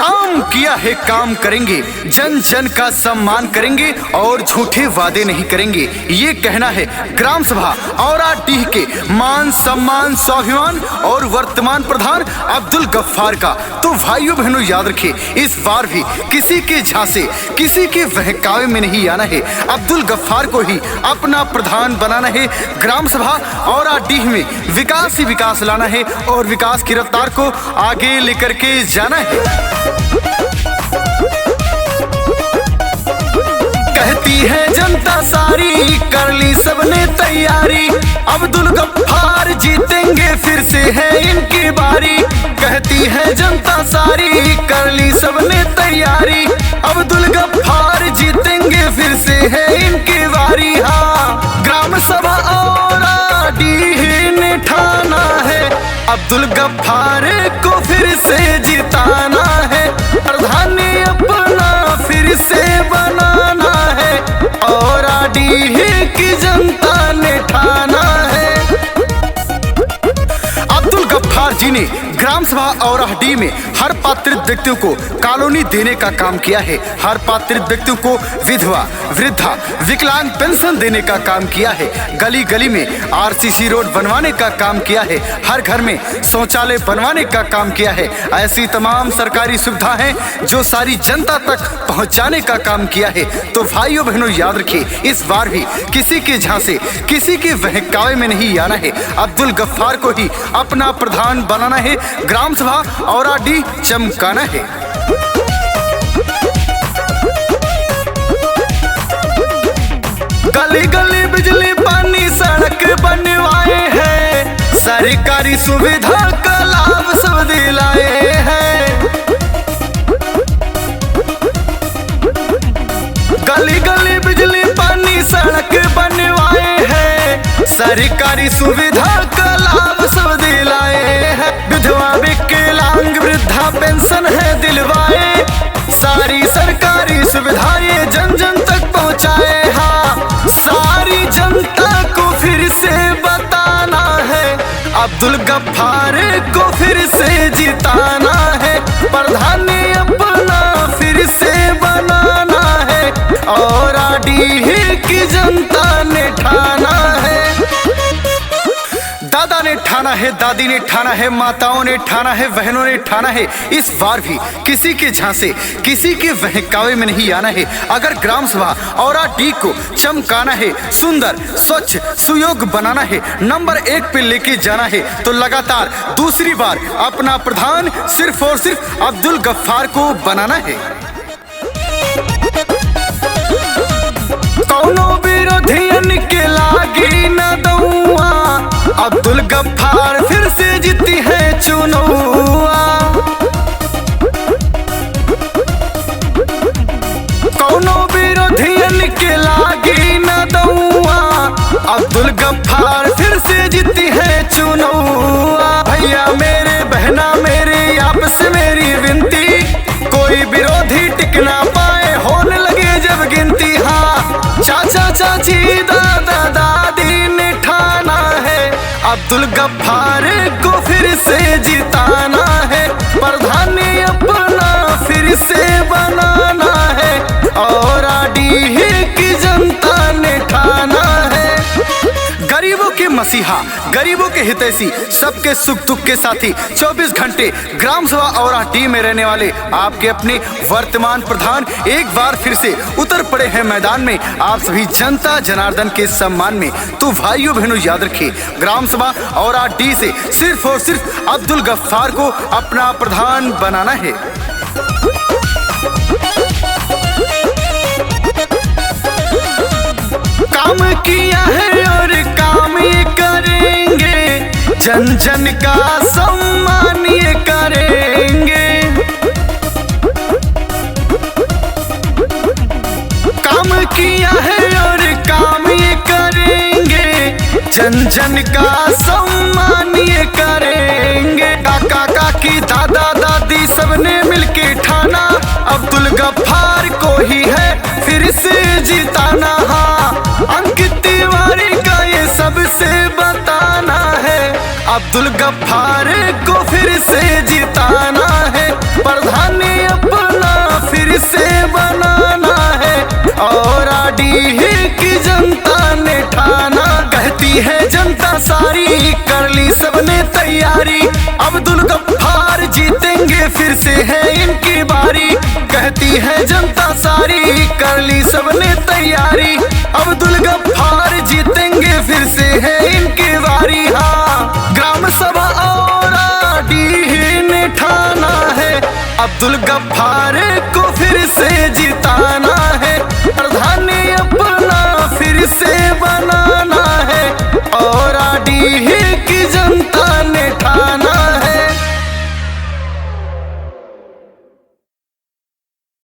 काम किया है काम करेंगे, जन जन का सम्मान करेंगे और झूठे वादे नहीं करेंगे, ये कहना है ग्राम सभा औराडीह के मान सम्मान स्वाभिमान और वर्तमान प्रधान अब्दुल गफ्फार का। तो भाइयों बहनों याद रखिए, इस बार भी किसी के झांसे किसी के बहकावे में नहीं आना है, अब्दुल गफ्फार को ही अपना प्रधान बनाना है। ग्राम सभा औराडीह में विकास ही विकास लाना है और विकास की रफ्तार को आगे लेकर के जाना है। कहती है जनता सारी कर ली सबने तैयारी, अब्दुल गफ्फार जीतेंगे फिर से है इनकी बारी। कहती है जनता सारी कर ली सबने तैयारी, अब्दुल गफ्फार जीतेंगे फिर से है इनकी बारी। हाँ, ग्राम सभा औराडीह ने ठाना है, अब्दुल गफ्फार को फिर से जिताना है, प्रधान अपना फिर से बनाना है, औराडीह की जनता ने ठाना है। अब्दुल गफ्फार जी ने ग्राम सभा औराडीह में हर पात्रित व्यक्तियों को कॉलोनी देने का काम किया है, हर पात्रित व्यक्तियों को विधवा वृद्धा विकलांग पेंशन देने का काम किया है, गली गली में आरसीसी रोड बनवाने का काम किया है, हर घर में शौचालय बनवाने का काम किया है। ऐसी तमाम सरकारी सुविधा हैं जो सारी जनता तक पहुंचाने का काम किया है। तो भाइयों बहनों याद रखिए, इस बार भी किसी के झांसे किसी के बहकावे में नहीं आना है, अब्दुल गफ्फार को ही अपना प्रधान बनाना है, ग्राम सभा औराडीह चमकाना है। गली गली बिजली पानी सड़क बनवाए हैं, सरकारी सुविधा का लाभ सब दिलाए हैं। गली गली बिजली पानी सड़क बनवाए हैं, सरकारी सुविधा का लाभ सब दिलाए हैं। विधवा विकलांग वृद्धा पेंशन है दिलवाए, सारी सरकारी सुविधाएं जन जन तक पहुंचाए। हाँ, सारी जनता को फिर से बताना है, अब्दुल गफ्फार को फिर से जिताना है, प्रधान अपना फिर से बनाना है, औराडीह की जनता ने ठाना है। दादा ने ठाना है, दादी ने ठाना है, माताओं ने ठाना है, बहनों ने ठाना है, इस बार भी किसी के झांसे किसी के बहकावे में नहीं आना है। अगर ग्राम सभा औराडीह को चमकाना है, सुंदर स्वच्छ सुयोग बनाना है, नंबर 1 पे लेके जाना है, तो लगातार दूसरी बार अपना प्रधान सिर्फ और सिर्फ अब्दुल गफ्फार को बनाना है। कौनो विरोधियन के लागी न दउआ, अब्दुल गफ्फार फिर से जीती है चुनौआ। कौनो विरोधियन के लागी न दउआ, अब्दुल गफ्फार फिर से जीती है चुनौआ। भैया मेरे बहना मेरे आपस मेरी विनती, कोई विरोधी टिक ना पाए होने लगे जब गिनती। हाँ, चाचा चाची दादा दादी ने ठाना है, अब्दुल गफ्फार को फिर से जिताना है, प्रधान अपना फिर से बनाना है, औराडीह की जनता ने ठाना है। गरीबों के मसीहा, गरीबों के हितैषी, सबके सुख दुख के साथी, 24 घंटे ग्राम सभा औराडीह में रहने वाले आपके अपने वर्तमान प्रधान एक बार फिर से उतर पड़े हैं मैदान में, आप सभी जनता जनार्दन के सम्मान में। तो भाइयों बहनों याद रखिए, ग्राम सभा औराडीह से सिर्फ और सिर्फ अब्दुल गफ्फार को अपना प्रधान बनाना है। काम किया है और काम ये करेंगे, जन जन का सम्मान ये करेंगे। काम किया है और काम ये करेंगे, जन जन का सम्मान ये करेंगे। काका काकी दादा दादी सबने मिलके ठाना, अब्दुल गफ्फार को ही है फिर से जिताना। हाँ, अंकित तिवारी का ये सबसे बताना है, अब्दुल गफ्फार को फिर से जिताना है, प्रधान सारी कर ली सबने तैयारी। अब्दुल गफ्फार जीतेंगे फिर से है इनकी बारी, कहती है जनता सारी कर ली सबने तैयारी। अब्दुल गफ्फार जीतेंगे फिर से है इनकी बारी। हाँ, ग्राम सभा और आडी ने ठाना है अब्दुल गफ्फार को फिर से